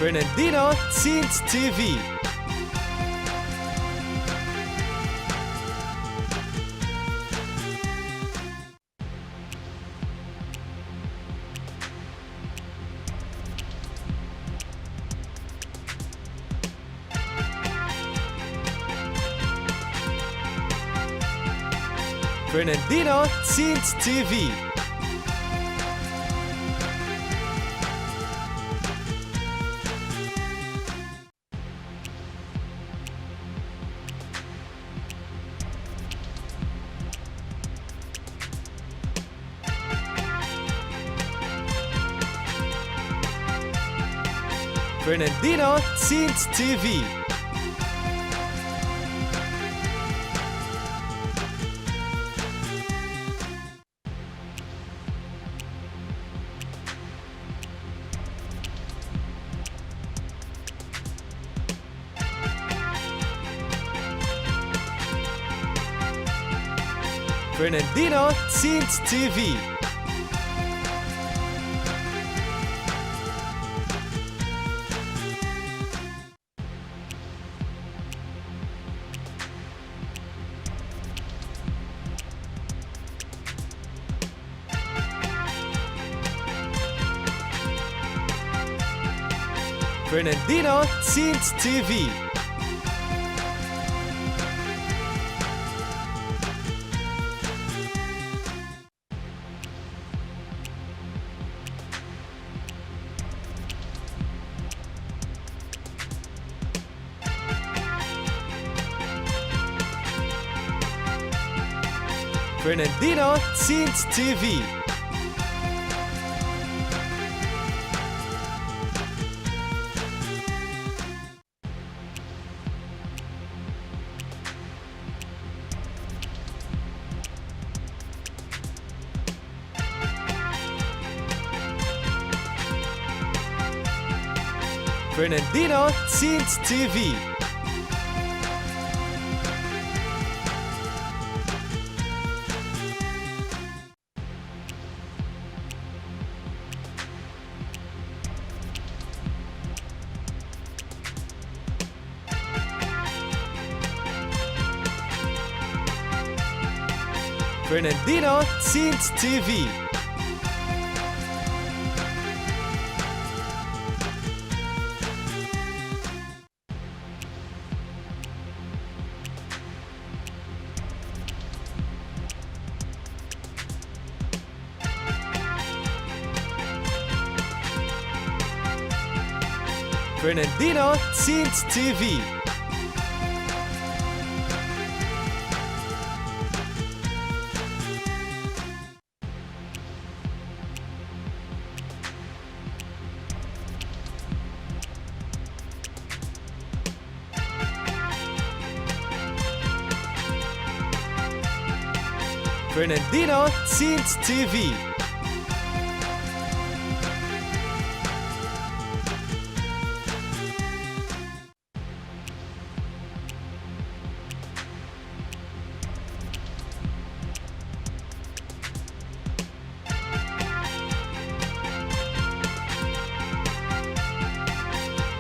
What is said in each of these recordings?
Fernandina Teens TV. Fernandina Teens TV. Fernandina Teens TV. Fernandina Teens TV. Fernandina Teens TV. Fernandina Teens TV. Fernandina Teens TV. Fernandina Teens TV. Fernandina Teens TV. Fernandina Teens TV.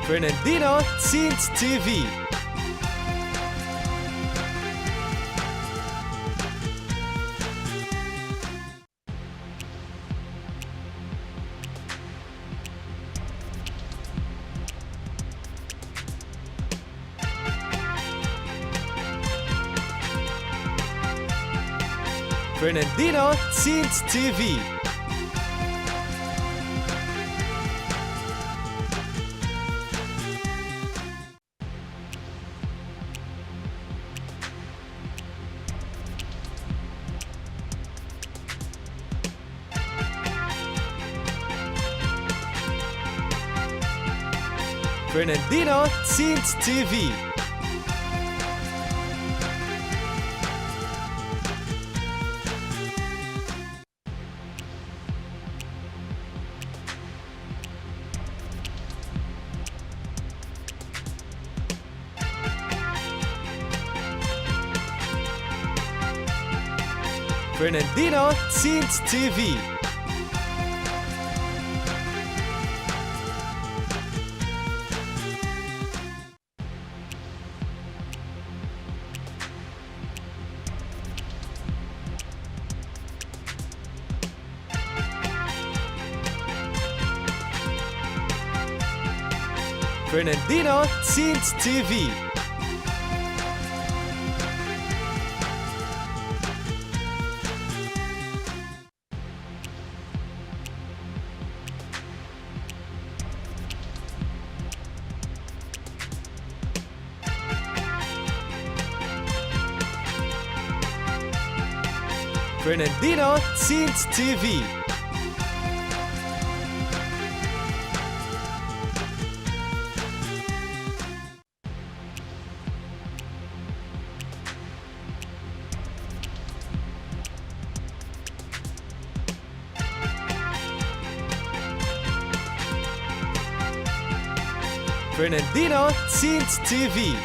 Fernandina Teens TV. Fernandina Teens TV. Fernandina Teens TV. Fernandina Teens TV. Fernandino Teens TV. Fernandino Teens TV. Fernandino Teens TV.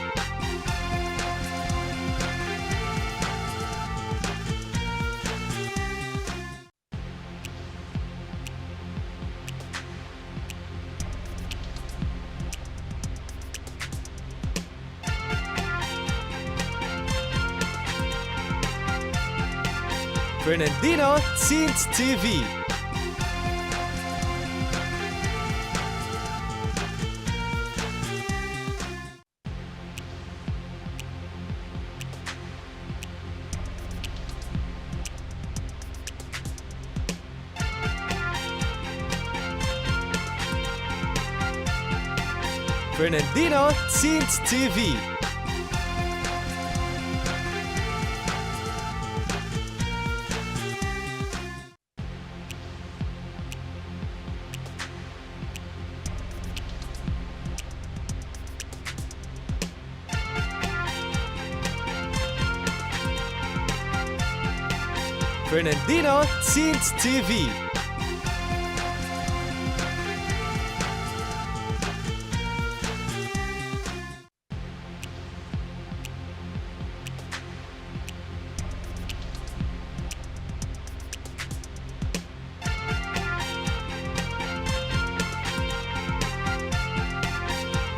Fernandino Teens TV. Fernandino Teens TV. Fernandino Teens TV.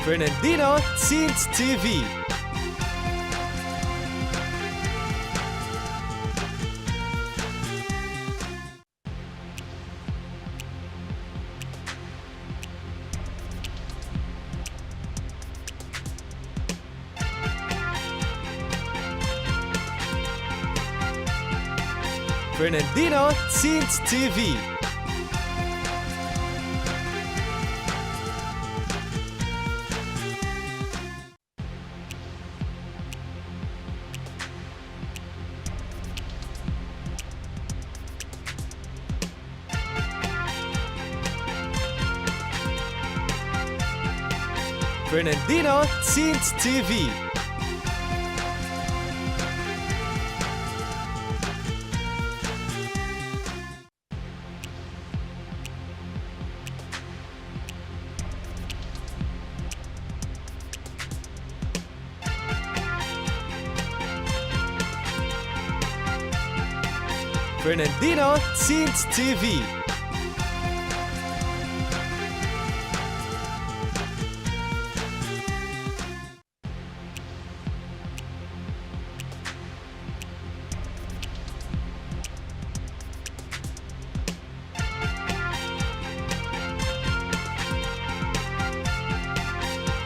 Fernandino Teens TV. Fernandino Teens TV. Fernandino Teens TV. Fernandino Teens TV.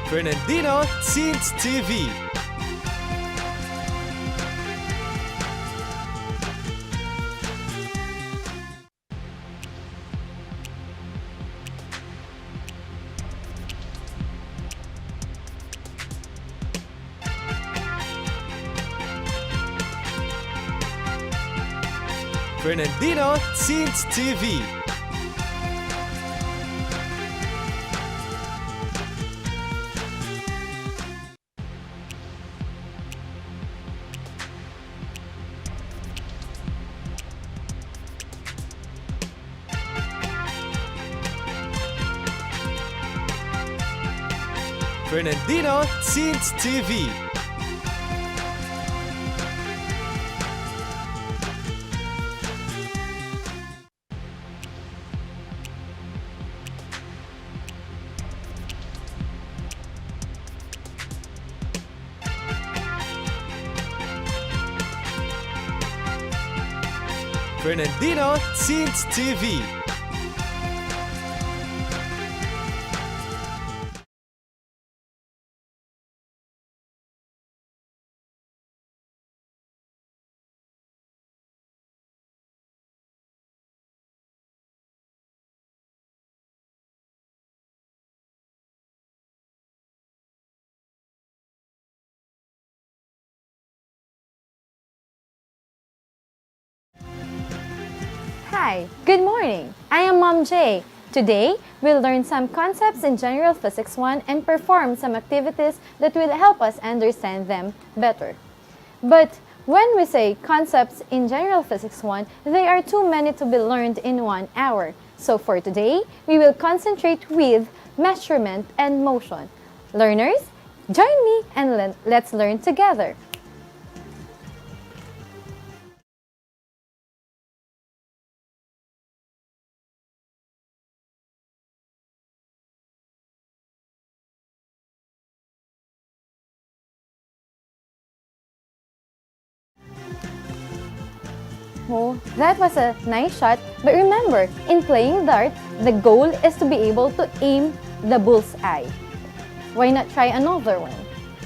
Fernandino Teens TV. Fernandino Teens TV. Fernandino Teens TV. Fernandino Teens TV. Hi, good morning. I am Mom J. Today, we'll learn some concepts in General Physics 1 and perform some activities that will help us understand them better. But when we say concepts in General Physics 1, they are too many to be learned in 1 hour. So for today, we will concentrate with measurement and motion. Learners, join me and let's learn together. Oh, that was a nice shot, but remember, in playing dart, the goal is to be able to aim the bullseye. Why not try another one?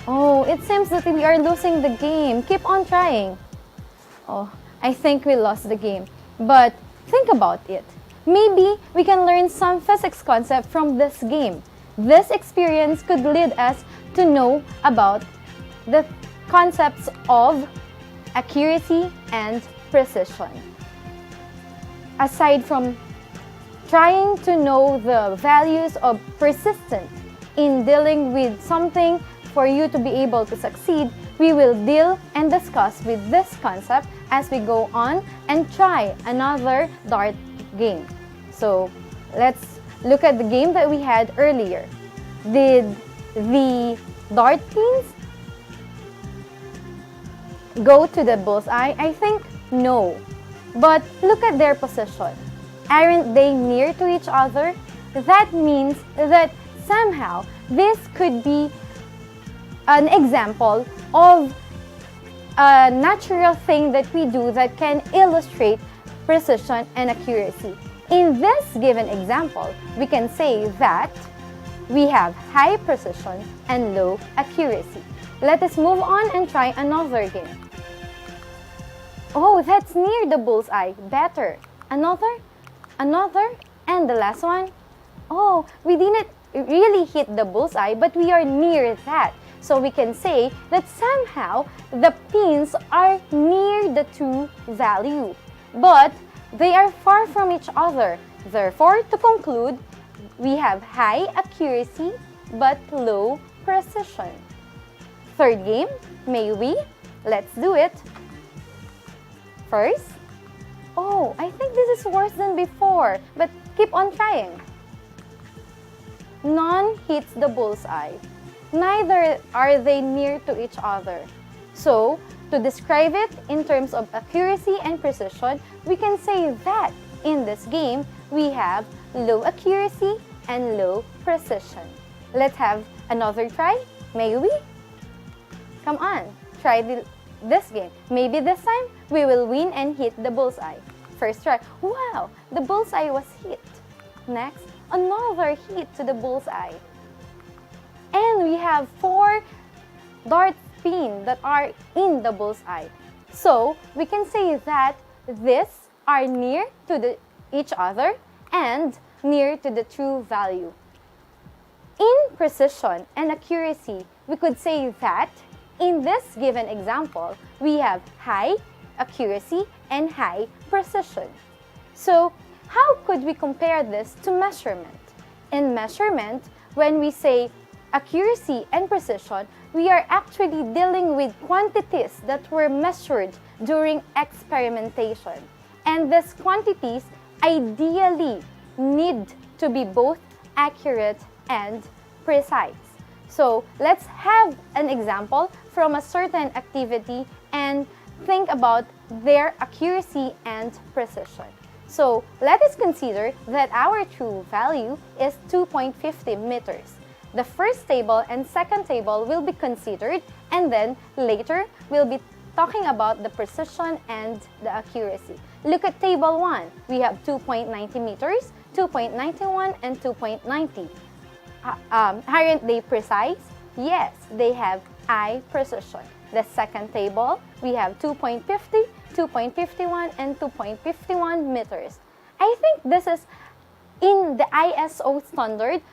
Oh, it seems that we are losing the game. Keep on trying. Oh, I think we lost the game. But think about it. Maybe we can learn some physics concept from this game. This experience could lead us to know about the concepts of accuracy and precision. Aside from trying to know the values of persistent in dealing with something for you to be able to succeed, we will deal and discuss with this concept as we go on and try another dart game. So let's look at the game that we had earlier. Did the dart pins go to the bullseye? I think no. But look at their position. Aren't they near to each other? That means that somehow this could be an example of a natural thing that we do that can illustrate precision and accuracy. In this given example, we can say that we have high precision and low accuracy. Let us move on and try another game. Oh, that's near the bullseye. Better. Another, and the last one. Oh, we didn't really hit the bullseye, but we are near that. So we can say that somehow the pins are near the true value, but they are far from each other. Therefore, to conclude, we have high accuracy but low precision. Third game, may we? Let's do it. First, oh, I think this is worse than before, but keep on trying. None hits the bullseye. Neither are they near to each other. So, to describe it in terms of accuracy and precision, we can say that in this game, we have low accuracy and low precision. Let's have another try, may we? Come on, try this game. Maybe this time, we will win and hit the bullseye. First try. Wow, the bullseye was hit. Next, another hit to the bullseye. And we have 4 dart pins that are in the bullseye. So, we can say that these are near to each other and near to the true value. In precision and accuracy, we could say that in this given example, we have high accuracy and high precision. So, how could we compare this to measurement? In measurement, when we say accuracy and precision, we are actually dealing with quantities that were measured during experimentation. And these quantities ideally need to be both accurate and precise. So let's have an example from a certain activity and think about their accuracy and precision. So let us consider that our true value is 2.50 meters. The first table and second table will be considered, and then later we'll be talking about the precision and the accuracy. Look at table 1. We have 2.90 meters, 2.91, and 2.90. Aren't they precise? Yes, they have high precision. The second table, we have 2.50, 2.51, and 2.51 meters. I think this is in the ISO standard,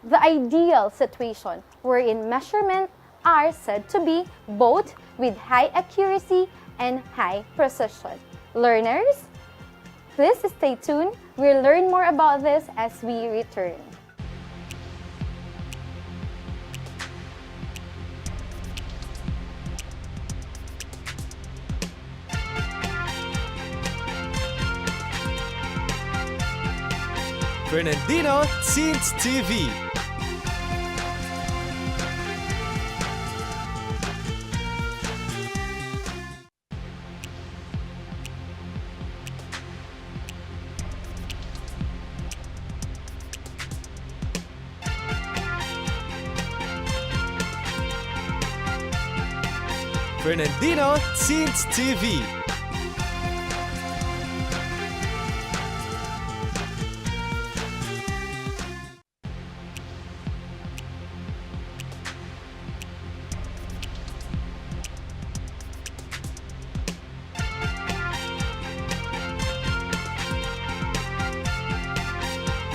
the ideal situation wherein measurements are said to be both with high accuracy and high precision. Learners, Please stay tuned. We'll learn more about this as we return. Fernandino Teens TV. Fernandino Teens TV.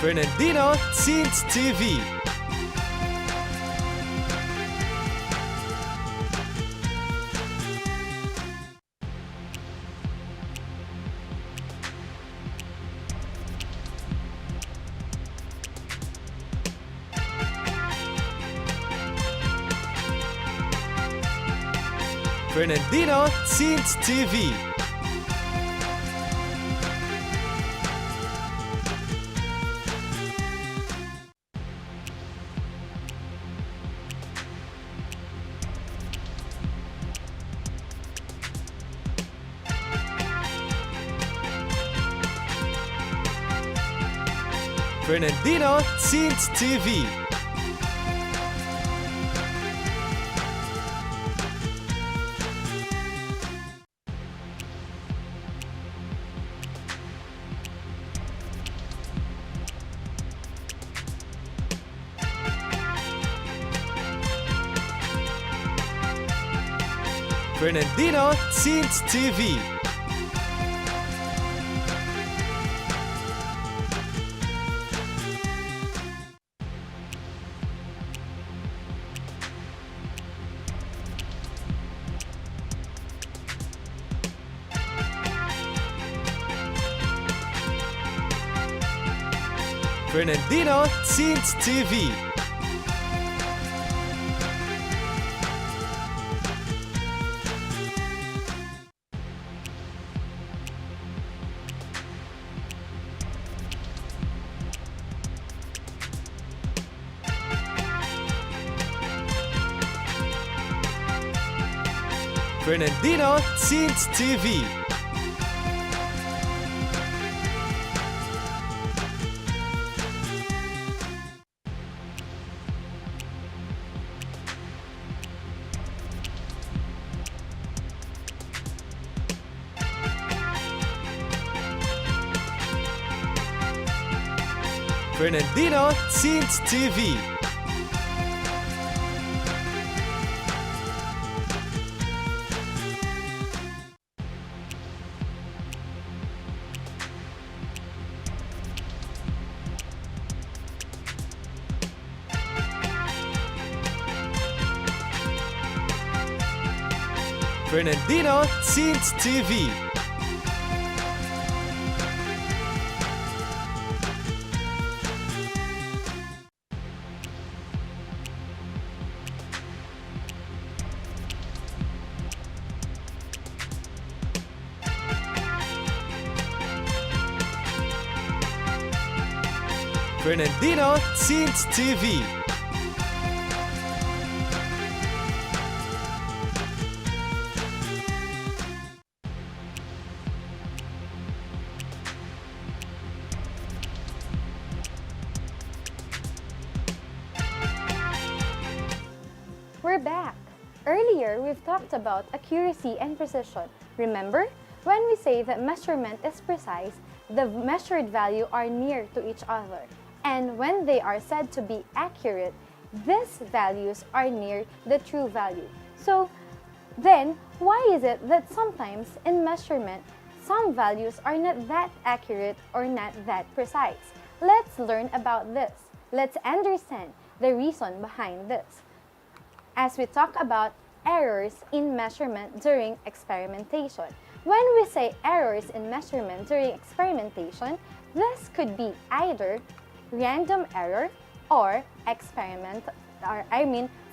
Fernandino Teens TV. Fernandino Teens TV. Fernandino Teens TV. Fernandino Teens TV. Fernandino Teens TV. Fernandino Teens TV. Fernandino Teens TV. Fernandino Teens TV. Fernandino Teens TV. We're back. Earlier, we've talked about accuracy and precision. Remember? When we say that measurement is precise, the measured value are near to each other. And when they are said to be accurate, these values are near the true value. So, then, why is it that sometimes in measurement, some values are not that accurate or not that precise? Let's learn about this. Let's understand the reason behind this. As we talk about errors in measurement during experimentation, When we say errors in measurement during experimentation, this could be either random error or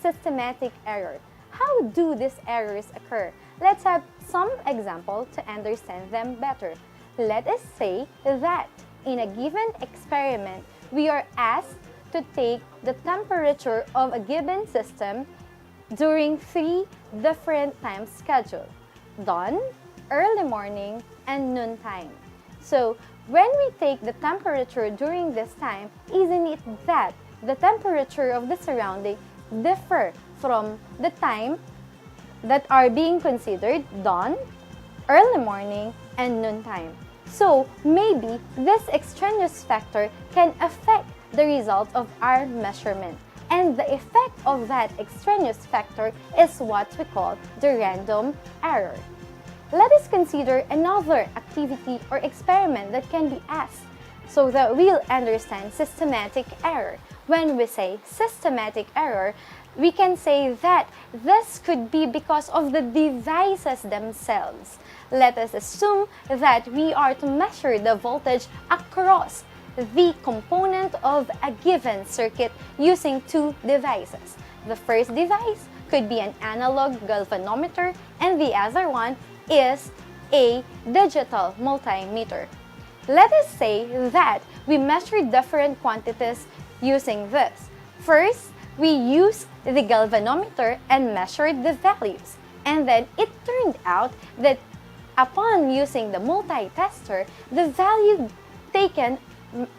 systematic error. How do these errors occur? Let's have some example to understand them better. Let us say that in a given experiment, we are asked to take the temperature of a given system during 3 different time schedules: dawn, early morning, and noontime. So, when we take the temperature during this time, isn't it that the temperature of the surrounding differ from the time that are being considered dawn, early morning, and noontime? So, maybe this extraneous factor can affect the result of our measurement. And the effect of that extraneous factor is what we call the random error. Let us consider another activity or experiment that can be asked so that we'll understand systematic error. When we say systematic error, we can say that this could be because of the devices themselves. Let us assume that we are to measure the voltage across the component of a given circuit using 2 devices. The first device could be an analog galvanometer and the other one is a digital multimeter. Let us say that we measure different quantities using this. First, we use the galvanometer and measured the values. And then it turned out that upon using the multi-tester, the value taken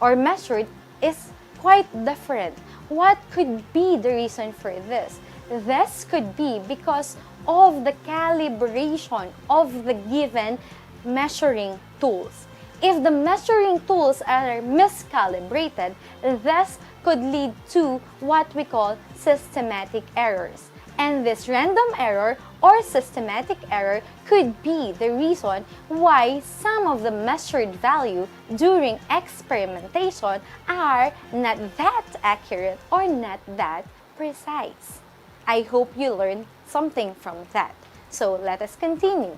or measured is quite different. What could be the reason for this? This could be because of the calibration of the given measuring tools. If the measuring tools are miscalibrated, this could lead to what we call systematic errors. And this random error or systematic error could be the reason why some of the measured value during experimentation are not that accurate or not that precise. I hope you learned something from that. So let us continue.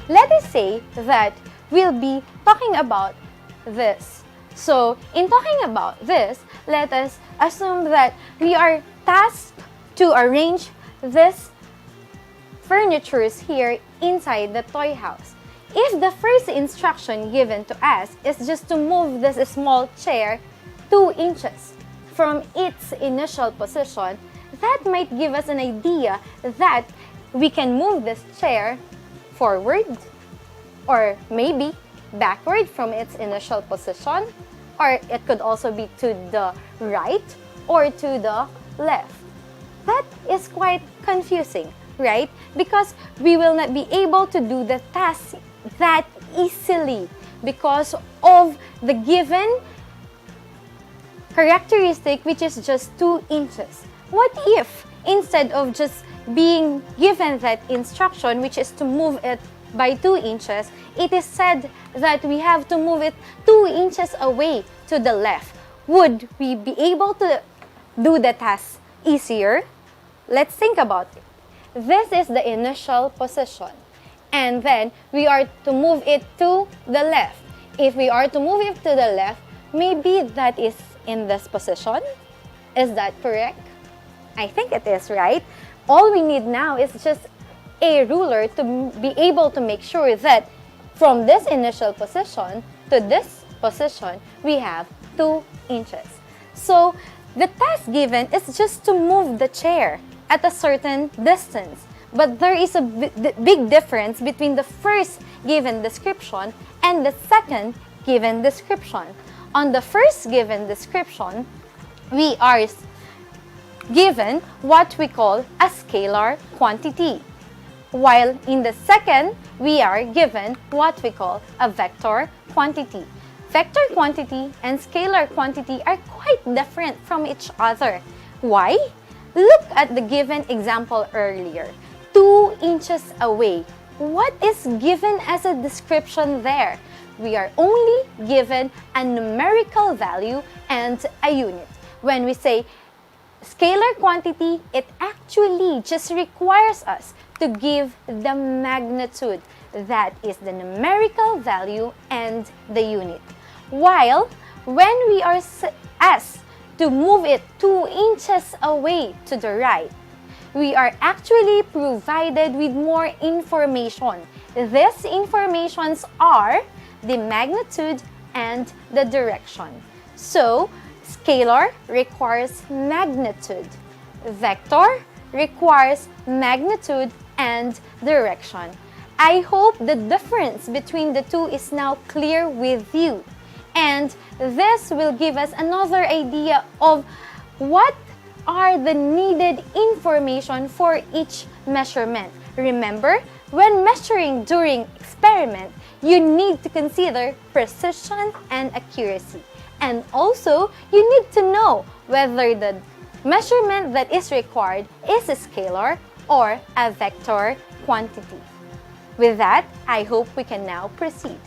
Let us say that we'll be talking about this. So in talking about this, let us assume that we are tasked to arrange this furnitures here inside the toy house. If the first instruction given to us is just to move this small chair 2 inches from its initial position, that might give us an idea that we can move this chair forward or maybe backward from its initial position, or it could also be to the right or to the left. That is quite confusing, right? Because we will not be able to do the task that easily because of the given characteristic, which is just 2 inches. What if instead of just being given that instruction, which is to move it by 2 inches, it is said that we have to move it 2 inches away to the left? Would we be able to do the task easier? Let's think about it. This is the initial position, and then we are to move it to the left. If we are to move it to the left, maybe that is in this position. Is that correct? I think it is, right? All we need now is just a ruler to be able to make sure that from this initial position to this position, we have 2 inches. So the task given is just to move the chair at a certain distance. But there is a big difference between the first given description and the second given description. On the first given description, we are given what we call a scalar quantity, while in the second, we are given what we call a vector quantity. Vector quantity and scalar quantity are quite different from each other. Why? Look at the given example earlier. 2 inches away. What is given as a description there? We are only given a numerical value and a unit. When we say scalar quantity, it actually just requires us to give the magnitude, that is the numerical value and the unit. While when we are asked to move it 2 inches away to the right, we are actually provided with more information. These informations are the magnitude and the direction. So, scalar requires magnitude. Vector requires magnitude and direction. I hope the difference between the two is now clear with you. And this will give us another idea of what are the needed information for each measurement. Remember, when measuring during experiment, you need to consider precision and accuracy. And also, you need to know whether the measurement that is required is a scalar or a vector quantity. With that, I hope we can now proceed.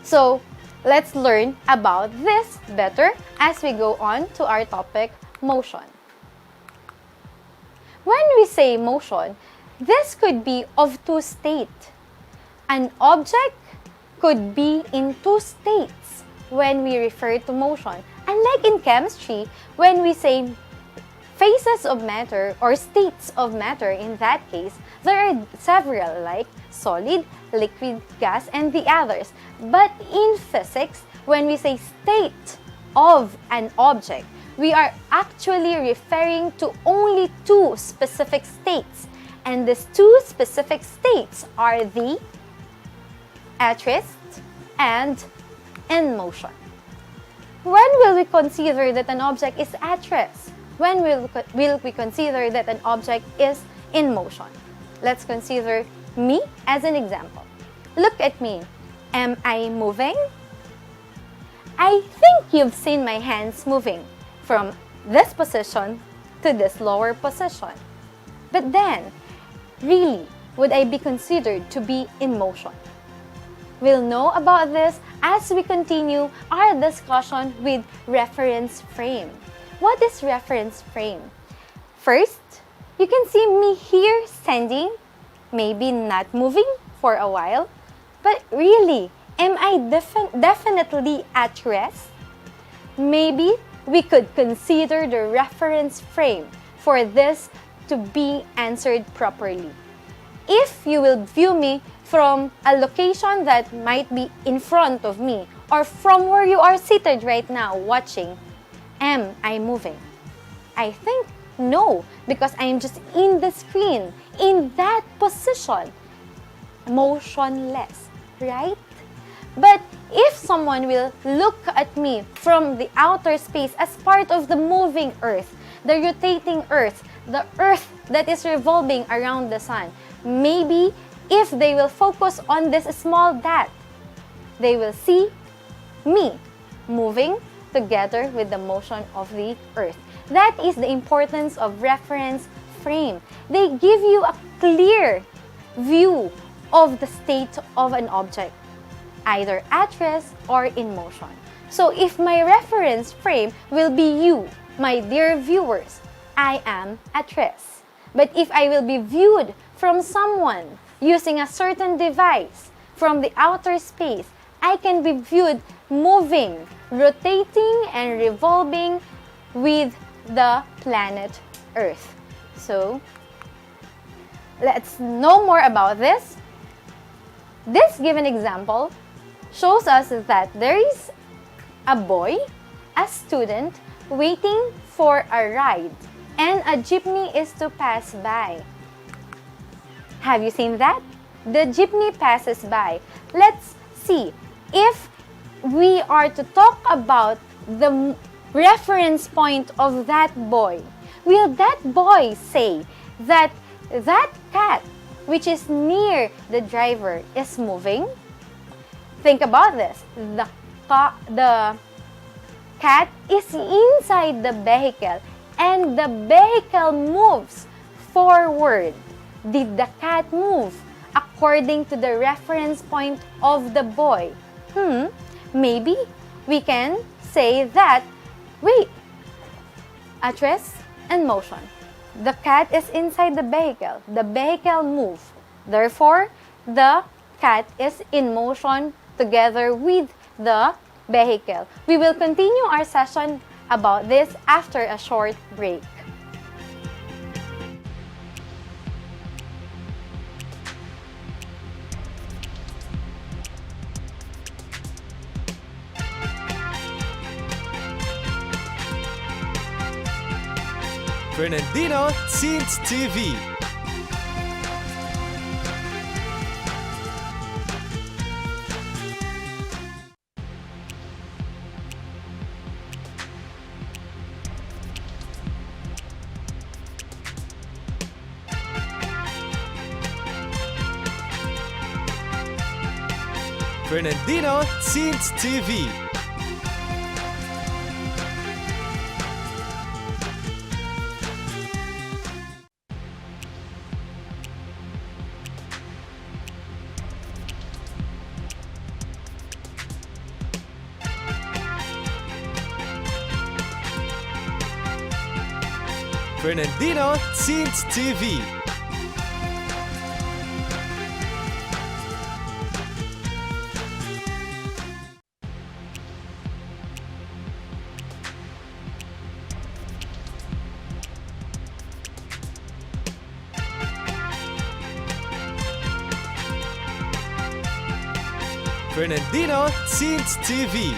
So, let's learn about this better as we go on to our topic, motion. When we say motion, this could be of two states. An object could be in two states when we refer to motion. Unlike in chemistry, when we say phases of matter or states of matter, in that case, there are several like solid, liquid, gas, and the others. But in physics, when we say state of an object, we are actually referring to only two specific states. And these two specific states are the at rest and in motion. When will we consider that an object is at rest? When will we consider that an object is in motion? Let's consider me as an example. Look at me. Am I moving? I think you've seen my hands moving from this position to this lower position. But then, really, would I be considered to be in motion? We'll know about this as we continue our discussion with reference frame. What is reference frame? First, you can see me here standing, maybe not moving for a while, but really, am I definitely at rest? Maybe we could consider the reference frame for this to be answered properly. If you will view me from a location that might be in front of me or from where you are seated right now watching, am I moving? I think no, because I am just in the screen, in that position, motionless, right? But if someone will look at me from the outer space as part of the moving earth, the rotating earth, the earth that is revolving around the sun, maybe if they will focus on this small dot, they will see me moving together with the motion of the earth. That is the importance of reference frame. They give you a clear view of the state of an object, either at rest or in motion. So if my reference frame will be you, my dear viewers, I am at rest. But if I will be viewed from someone using a certain device from the outer space, I can be viewed moving, rotating, and revolving with the planet Earth. So, let's know more about this. This given example shows us that there is a boy, a student, waiting for a ride, and a jeepney is to pass by. Have you seen that? The jeepney passes by. Let's see if we are to talk about the reference point of that boy. Will that boy say that that cat which is near the driver is moving? Think about this. The cat is inside the vehicle and the vehicle moves forward. Did the cat move according to the reference point of the boy? Maybe we can say that, wait, at rest and motion. The cat is inside the vehicle. The vehicle moved. Therefore, the cat is in motion together with the vehicle. We will continue our session about this after a short break. Fernandino Teens TV. Fernandino Teens TV. Fernandino Teens TV. Fernandino Teens TV.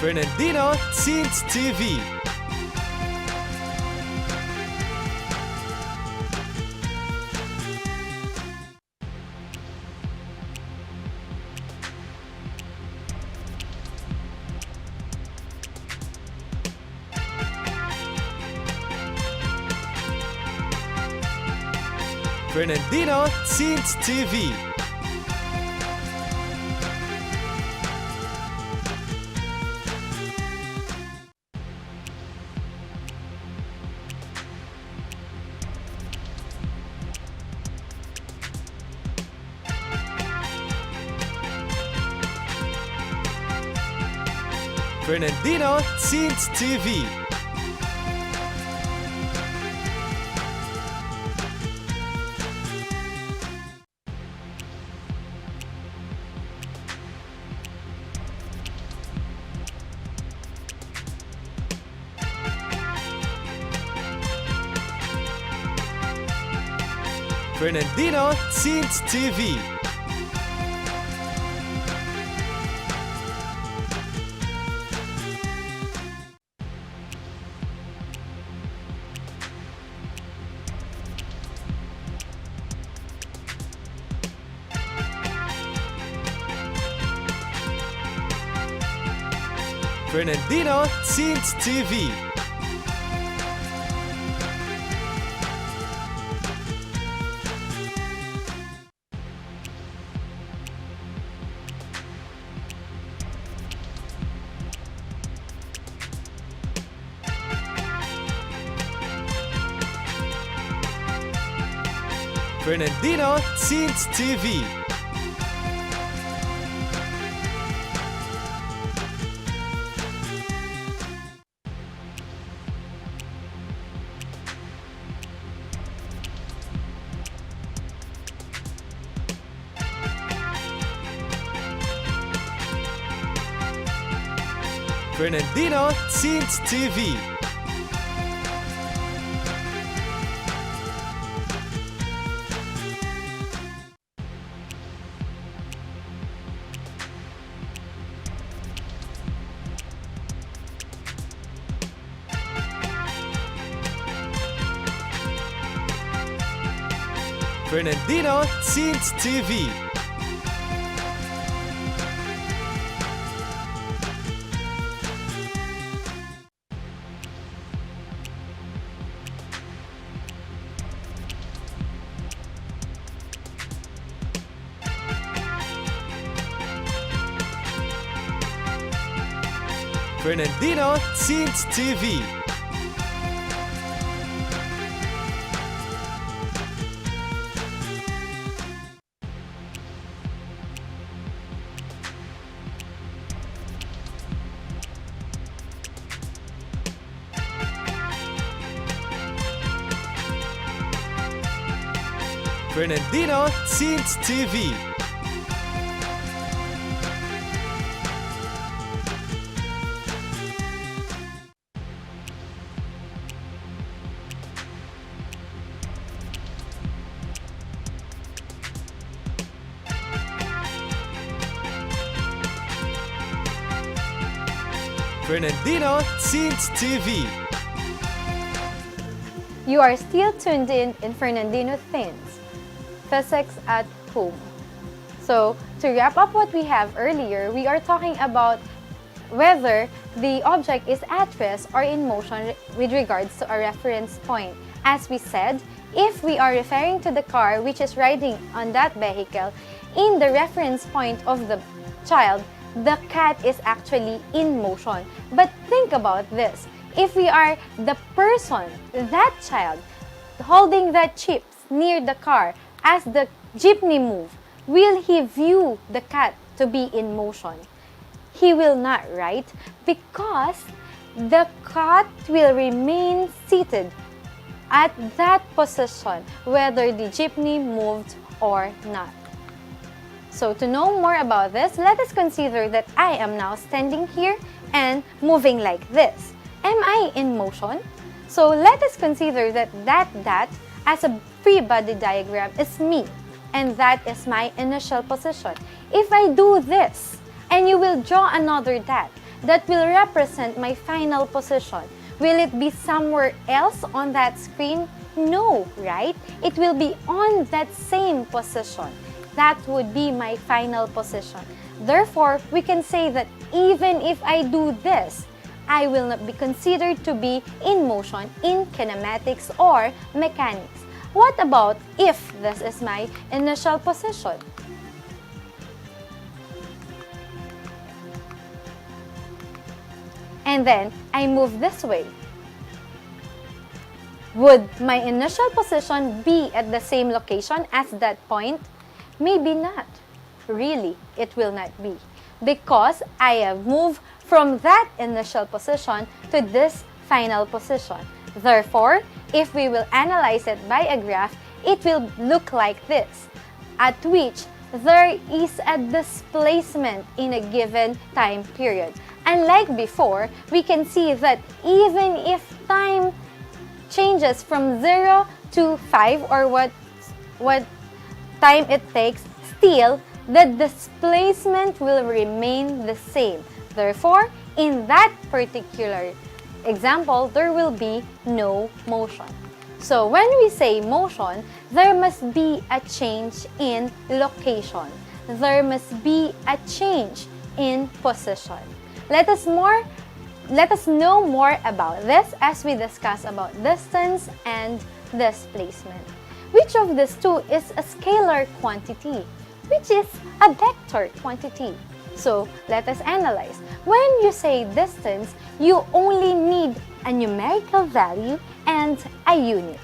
Fernandino Teens TV. Fernandino Teens TV. Fernandino Teens TV. Fernandino Teens TV. Fernandino Teens TV. Fernandino Teens TV. Fernandino Teens TV. Fernandino Teens TV. Fernandino Teens TV. Fernandino Teens TV. Fernandino Teens TV. You are still tuned in Fernandino Teens, Physics at Home. So, to wrap up what we have earlier, we are talking about whether the object is at rest or in motion with regards to a reference point. As we said, if we are referring to the car which is riding on that vehicle, in the reference point of the child, the cat is actually in motion. But think about this. If we are the person, that child, holding that chips near the car, as the jeepney move, will he view the cat to be in motion? He will not, right? Because the cat will remain seated at that position whether the jeepney moved or not. So to know more about this, let us consider that I am now standing here and moving like this. Am I in motion? So let us consider that as a free body diagram is me, and that is my initial position. If I do this, and you will draw another that will represent my final position, will it be somewhere else on that screen? No, right? It will be on that same position. That would be my final position. Therefore, we can say that even if I do this, I will not be considered to be in motion in kinematics or mechanics. What about if this is my initial position? And then I move this way. Would my initial position be at the same location as that point? Maybe not. Really, it will not be. Because I have moved from that initial position to this final position. Therefore, if we will analyze it by a graph, it will look like this, at which there is a displacement in a given time period. Unlike before, we can see that even if time changes from 0 to 5 or what time it takes, still the displacement will remain the same. Therefore, in that particular example, there will be no motion. So when we say motion, there must be a change in location. There must be a change in position. Let us know more about this as we discuss about distance and displacement. Which of these two is a scalar quantity? Which is a vector quantity? So let us analyze. When you say distance, you only need a numerical value and a unit.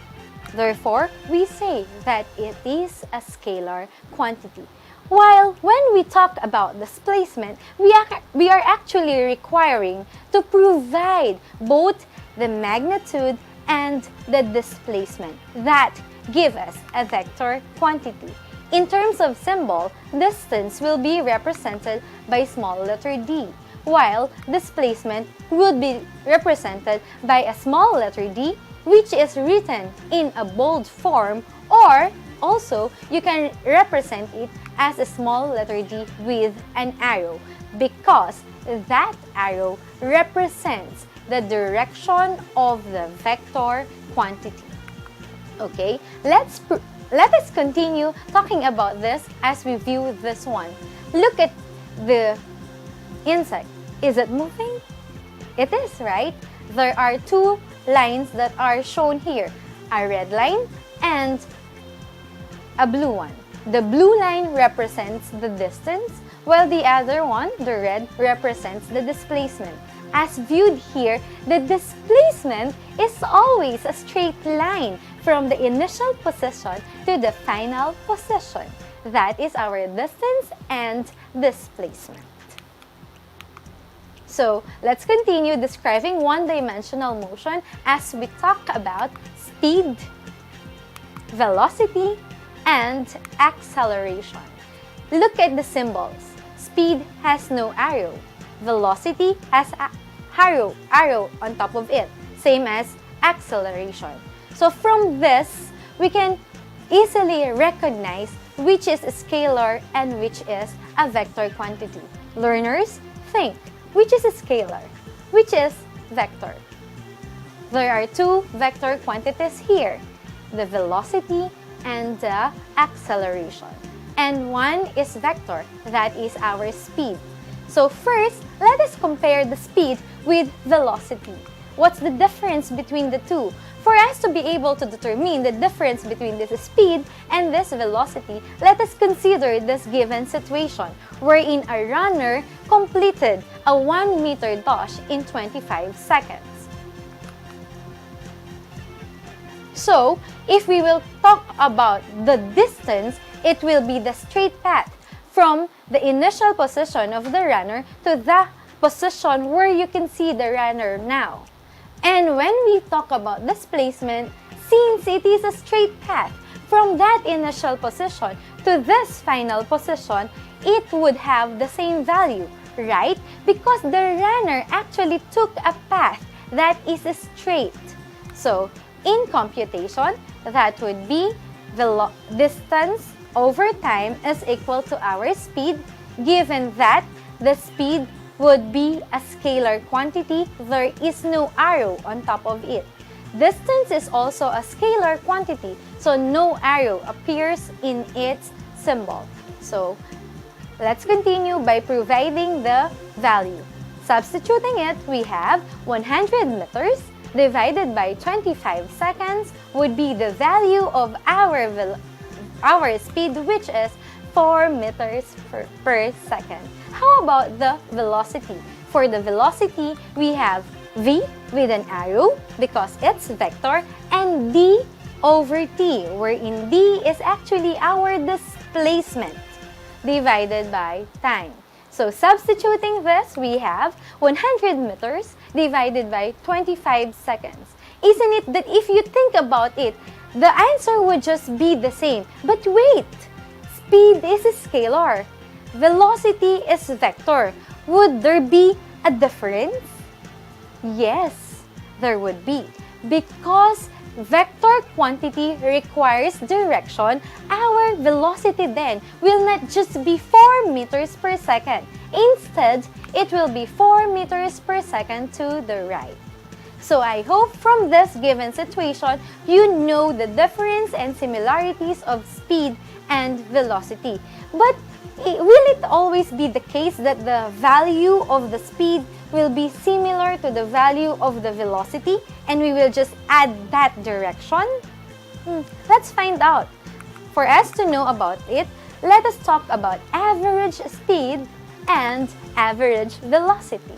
Therefore, we say that it is a scalar quantity. While when we talk about displacement, we are actually requiring to provide both the magnitude and the displacement that give us a vector quantity. In terms of symbol, distance will be represented by small letter d, while displacement would be represented by a small letter d, which is written in a bold form, or also you can represent it as a small letter d with an arrow, because that arrow represents the direction of the vector quantity. Okay, let us continue talking about this as we view this one. Look at the insect. Is it moving? It is, right? There are two lines that are shown here, a red line and a blue one. The blue line represents the distance, while the other one, the red, represents the displacement. As viewed here, the displacement is always a straight line from the initial position to the final position. That is our distance and displacement. So, let's continue describing one-dimensional motion as we talk about speed, velocity, and acceleration. Look at the symbols. Speed has no arrow. Velocity has a arrow on top of it, same as acceleration. So from this, we can easily recognize which is a scalar and which is a vector quantity. Learners, think, which is a scalar? Which is vector? There are two vector quantities here, the velocity and the acceleration. And one is vector, that is our speed. So first, let us compare the speed with velocity. What's the difference between the two? For us to be able to determine the difference between this speed and this velocity, let us consider this given situation wherein a runner completed a 1 meter dash in 25 seconds. So, if we will talk about the distance, it will be the straight path from the initial position of the runner to the position where you can see the runner now. And when we talk about displacement, since it is a straight path from that initial position to this final position, it would have the same value, right? Because the runner actually took a path that is straight. So, in computation, that would be the distance over time is equal to our speed, given that the speed would be a scalar quantity, there is no arrow on top of it. Distance is also a scalar quantity, so no arrow appears in its symbol. So, let's continue by providing the value. Substituting it, we have 100 meters divided by 25 seconds would be the value of our speed, which is 4 meters per second. How about the velocity? For the velocity, we have v with an arrow because it's vector and d over t, wherein d is actually our displacement divided by time. So substituting this, we have 100 meters divided by 25 seconds. Isn't it that if you think about it, the answer would just be the same? But wait! Speed is a scalar. Velocity is vector. Would there be a difference? Yes, there would be. Because vector quantity requires direction, our velocity then will not just be 4 meters per second. Instead, it will be 4 meters per second to the right. So I hope from this given situation, you know the difference and similarities of speed and velocity. But will it always be the case that the value of the speed will be similar to the value of the velocity and we will just add that direction? Let's find out. For us to know about it, let us talk about average speed and average velocity.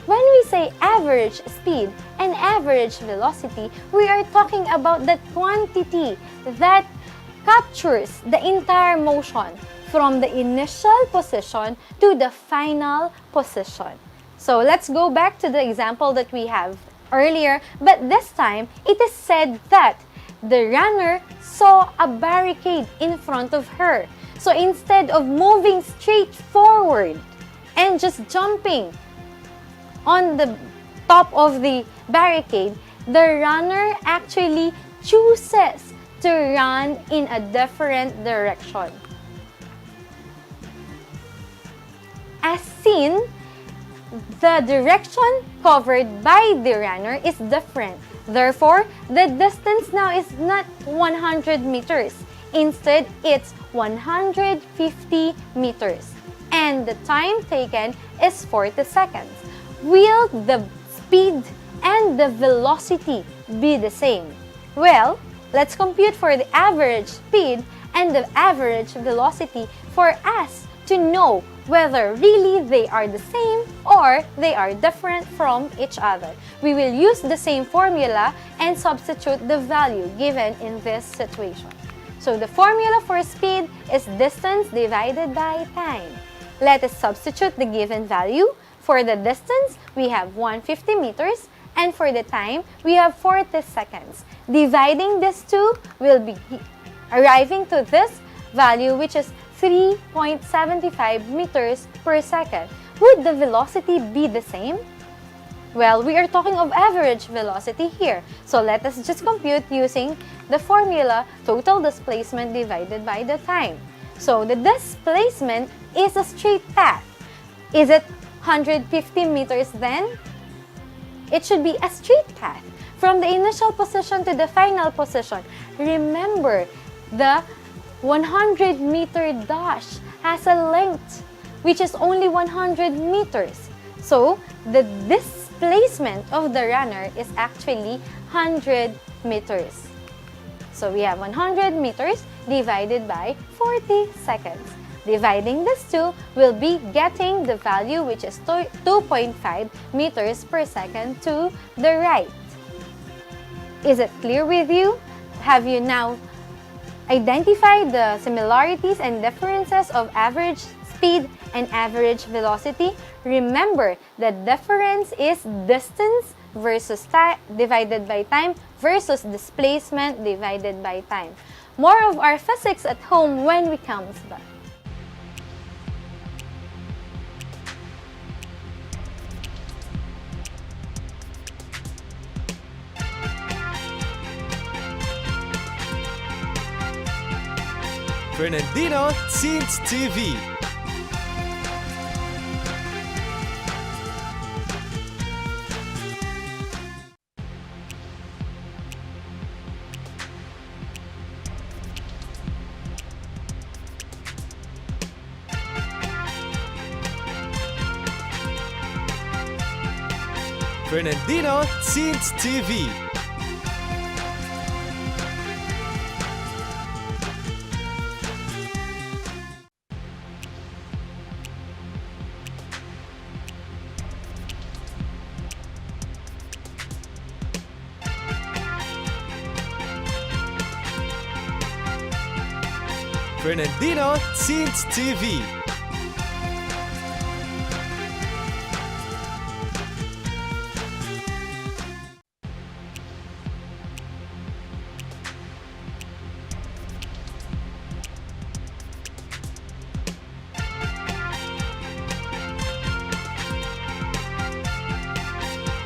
When we say average speed and average velocity, we are talking about the quantity that captures the entire motion from the initial position to the final position. So let's go back to the example that we have earlier, but this time it is said that the runner saw a barricade in front of her. So instead of moving straight forward and just jumping on the top of the barricade, the runner actually chooses to run in a different direction. As seen, the direction covered by the runner is different. Therefore, the distance now is not 100 meters. Instead, it's 150 meters. And the time taken is 40 seconds. Will the speed and the velocity be the same? Well, let's compute for the average speed and the average velocity for us to know whether really they are the same or they are different from each other. We will use the same formula and substitute the value given in this situation. So the formula for speed is distance divided by time. Let us substitute the given value. For the distance, we have 150 meters, and for the time, we have 40 seconds. Dividing these two will be arriving to this value, which is 3.75 meters per second. Would the velocity be the same? Well, we are talking of average velocity here. So let us just compute using the formula total displacement divided by the time. So the displacement is a straight path. Is it 150 meters then? It should be a straight path from the initial position to the final position. Remember, the 100-meter dash has a length which is only 100 meters. So the displacement of the runner is actually 100 meters. So we have 100 meters divided by 40 seconds. Dividing this two, we'll be getting the value, which is 2.5 meters per second to the right. Is it clear with you? Have you now identified the similarities and differences of average speed and average velocity? Remember, the difference is distance versus divided by time versus displacement divided by time. More of our physics at home when we come back. Fernandino Teens TV. Fernandino Teens TV. Fernandino Teens TV.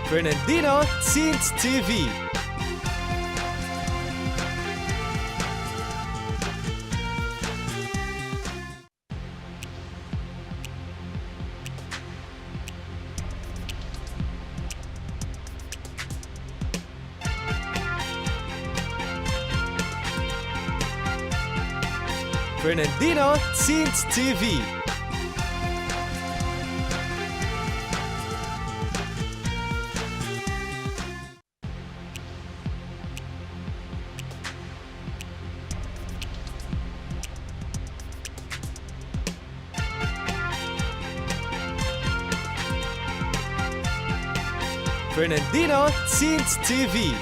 Fernandino Teens TV. Fernandino Teens TV. Fernandino Teens TV.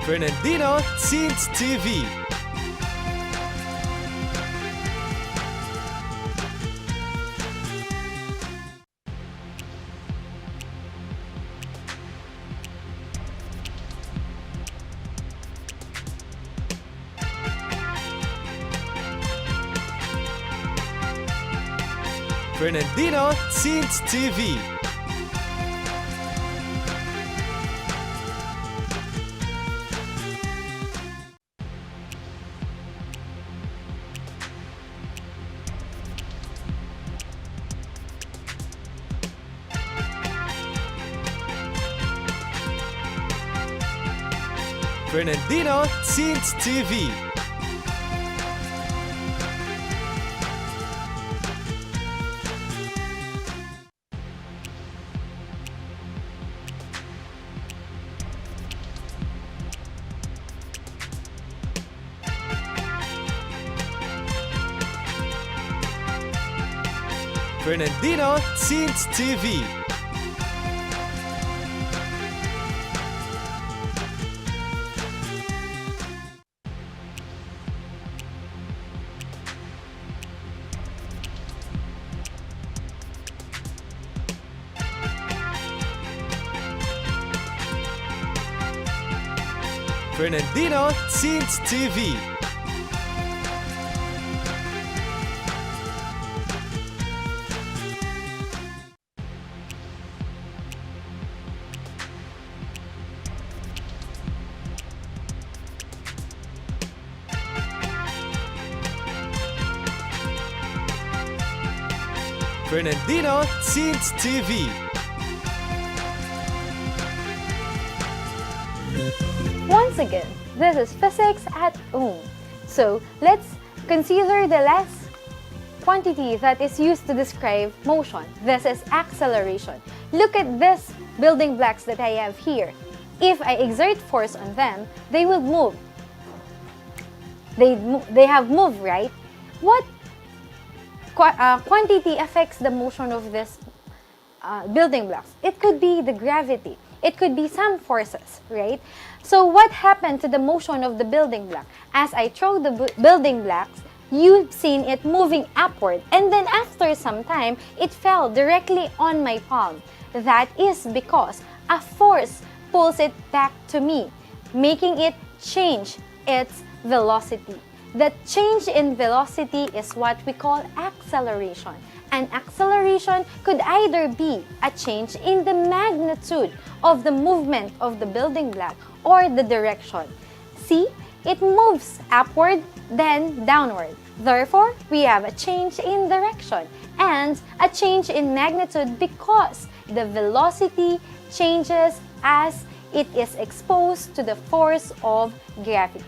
Fernandino Teens TV. Fernandino Teens TV. Fernandino Teens TV. Fernandino Teens TV. Fernandino Teens TV. Fernandino Teens TV. Once again, this is physics at home. So let's consider the last quantity that is used to describe motion. This is acceleration. Look at this building blocks that I have here. If I exert force on them, they will move. They have moved, right? What quantity affects the motion of this building blocks? It could be the gravity. It could be some forces, right? So what happened to the motion of the building block? As I throw the building blocks, you've seen it moving upward, and then after some time, it fell directly on my palm. That is because a force pulls it back to me, making it change its velocity. The change in velocity is what we call acceleration. And acceleration could either be a change in the magnitude of the movement of the building block or the direction. See, it moves upward, then downward. Therefore, we have a change in direction and a change in magnitude because the velocity changes as it is exposed to the force of gravity.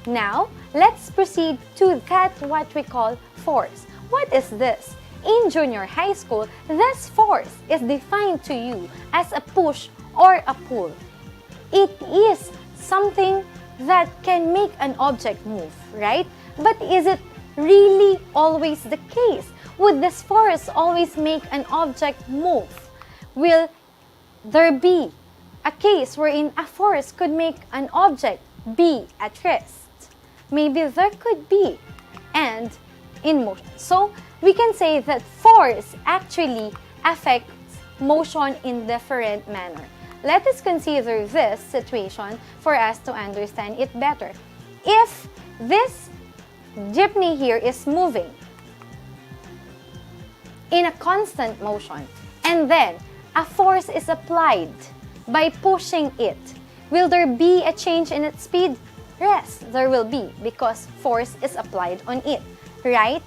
Now, let's proceed to that what we call force. What is this? In junior high school, this force is defined to you as a push or a pull. It is something that can make an object move, right? But is it really always the case? Would this force always make an object move? Will there be a case wherein a force could make an object be at rest? Maybe there could be, and in motion. So we can say that force actually affects motion in different manner. Let us consider this situation for us to understand it better. If this jeepney here is moving in a constant motion, and then a force is applied by pushing it, will there be a change in its speed? Yes, there will be, because force is applied on it, right?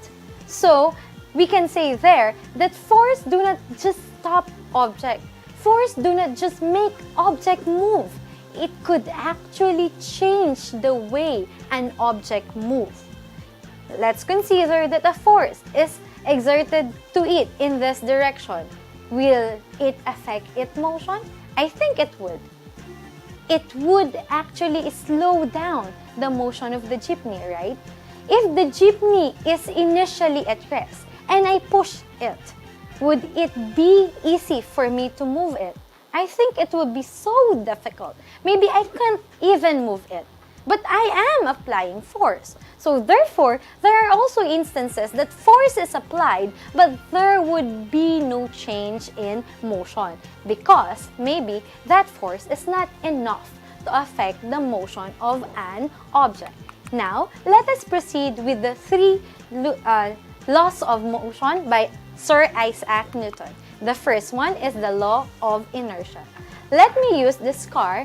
So we can say there that force do not just stop object. Force do not just make object move. It could actually change the way an object moves. Let's consider that a force is exerted to it in this direction. Will it affect its motion? I think it would. It would actually slow down the motion of the jeepney, right? If the jeepney is initially at rest and I push it, would it be easy for me to move it? I think it would be so difficult. Maybe I can't even move it. But I am applying force. So therefore, there are also instances that force is applied, but there would be no change in motion because maybe that force is not enough to affect the motion of an object. Now, let us proceed with the three laws of motion by Sir Isaac Newton. The first one is the law of inertia. Let me use this car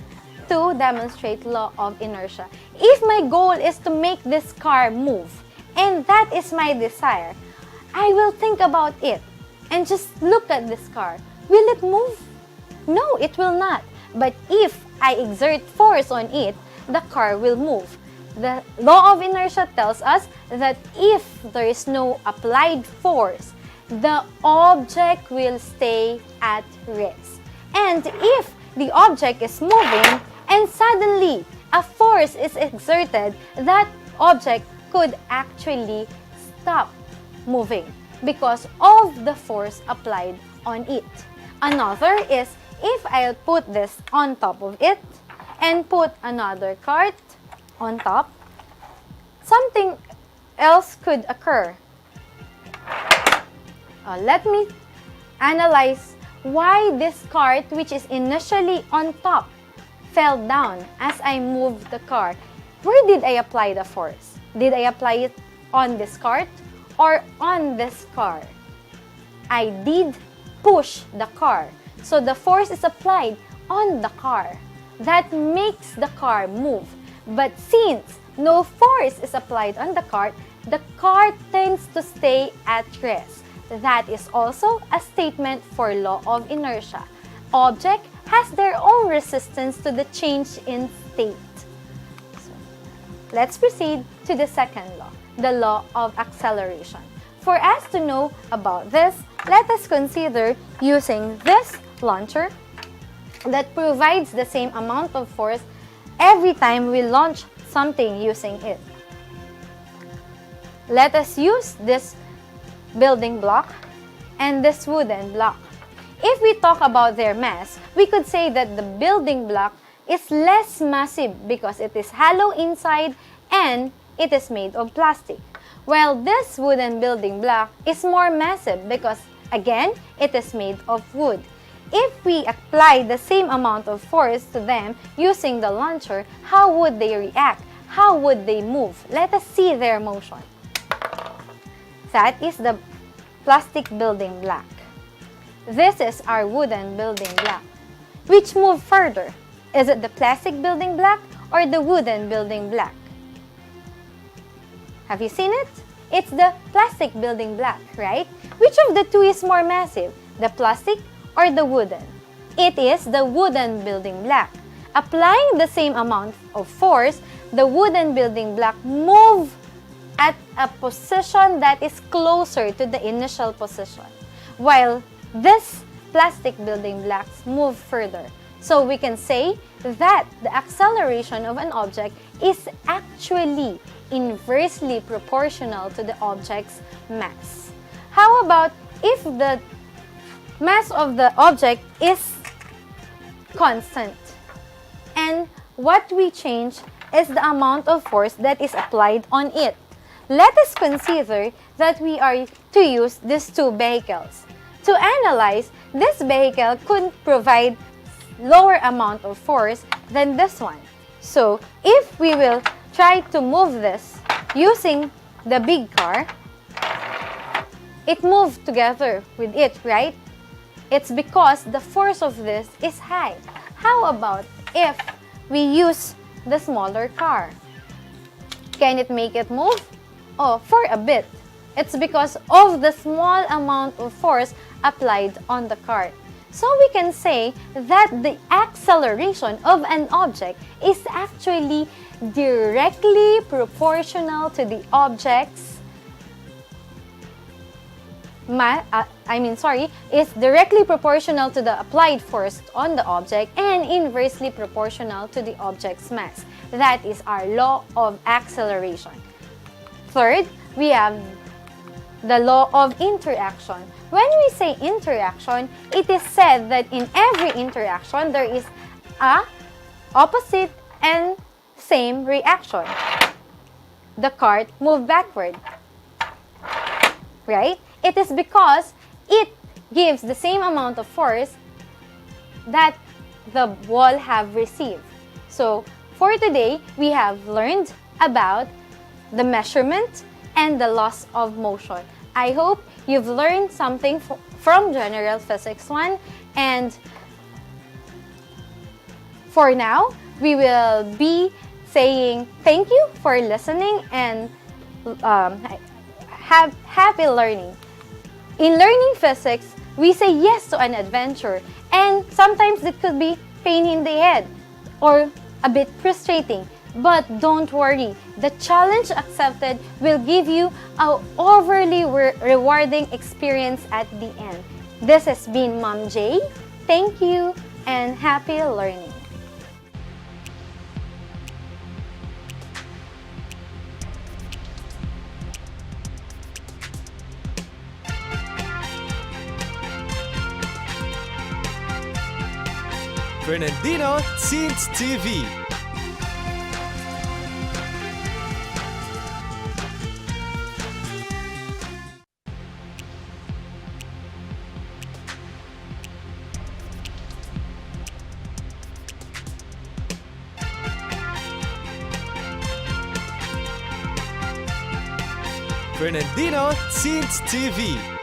to demonstrate law of inertia. If my goal is to make this car move, and that is my desire, I will think about it and just look at this car. Will it move? No, it will not. But if I exert force on it, the car will move. The law of inertia tells us that if there is no applied force, the object will stay at rest. And if the object is moving and suddenly a force is exerted, that object could actually stop moving. because of the force applied on it. Another is if I'll put this on top of it and put another cart on top, something else could occur. Let me analyze why this cart, which is initially on top, fell down as I moved the car. Where did I apply the force? Did I apply it on this cart or on this car? I did push the car. So the force is applied on the car. That makes the car move. But since no force is applied on the car tends to stay at rest. That is also a statement for law of inertia. Object has their own resistance to the change in state. So, let's proceed to the second law, the law of acceleration. For us to know about this, let us consider using this launcher that provides the same amount of force every time we launch something using it. Let us use this building block and this wooden block. If we talk about their mass, we could say that the building block is less massive because it is hollow inside and it is made of plastic. While this wooden building block is more massive because, again, it is made of wood. If we apply the same amount of force to them using the launcher, how would they react? How would they move? Let us see their motion. That is the plastic building block. This is our wooden building block. Which move further? Is it the plastic building block or the wooden building block? Have you seen it? It's the plastic building block, right? Which of the two is more massive, the plastic or the wooden? It is the wooden building block. Applying the same amount of force, the wooden building block moves at a position that is closer to the initial position, while this plastic building blocks move further. So we can say that the acceleration of an object is actually inversely proportional to the object's mass. How about if the mass of the object is constant and what we change is the amount of force that is applied on it? Let us consider that we are to use these two vehicles. To analyze, this vehicle could provide lower amount of force than this one. So, if we will try to move this using the big car, it moved together with it, right? It's because the force of this is high. How about if we use the smaller car? Can it make it move? Oh, for a bit. It's because of the small amount of force applied on the cart. So we can say that the acceleration of an object is actually directly proportional to the object's is directly proportional to the applied force on the object and inversely proportional to the object's mass. That is our law of acceleration. Third, we have the law of interaction. When we say interaction, it is said that in every interaction, there is a opposite and same reaction. The cart moved backward, right? It is because it gives the same amount of force that the wall have received. So, for today, we have learned about the measurement and the laws of motion. I hope you've learned something from General Physics 1, and for now, we will be saying thank you for listening and have happy learning. In learning physics, we say yes to an adventure, and sometimes it could be pain in the head or a bit frustrating. But don't worry, the challenge accepted will give you an overly rewarding experience at the end. This has been Mom J. Thank you and happy learning. Fernandino Teens TV. Fernandino Teens TV.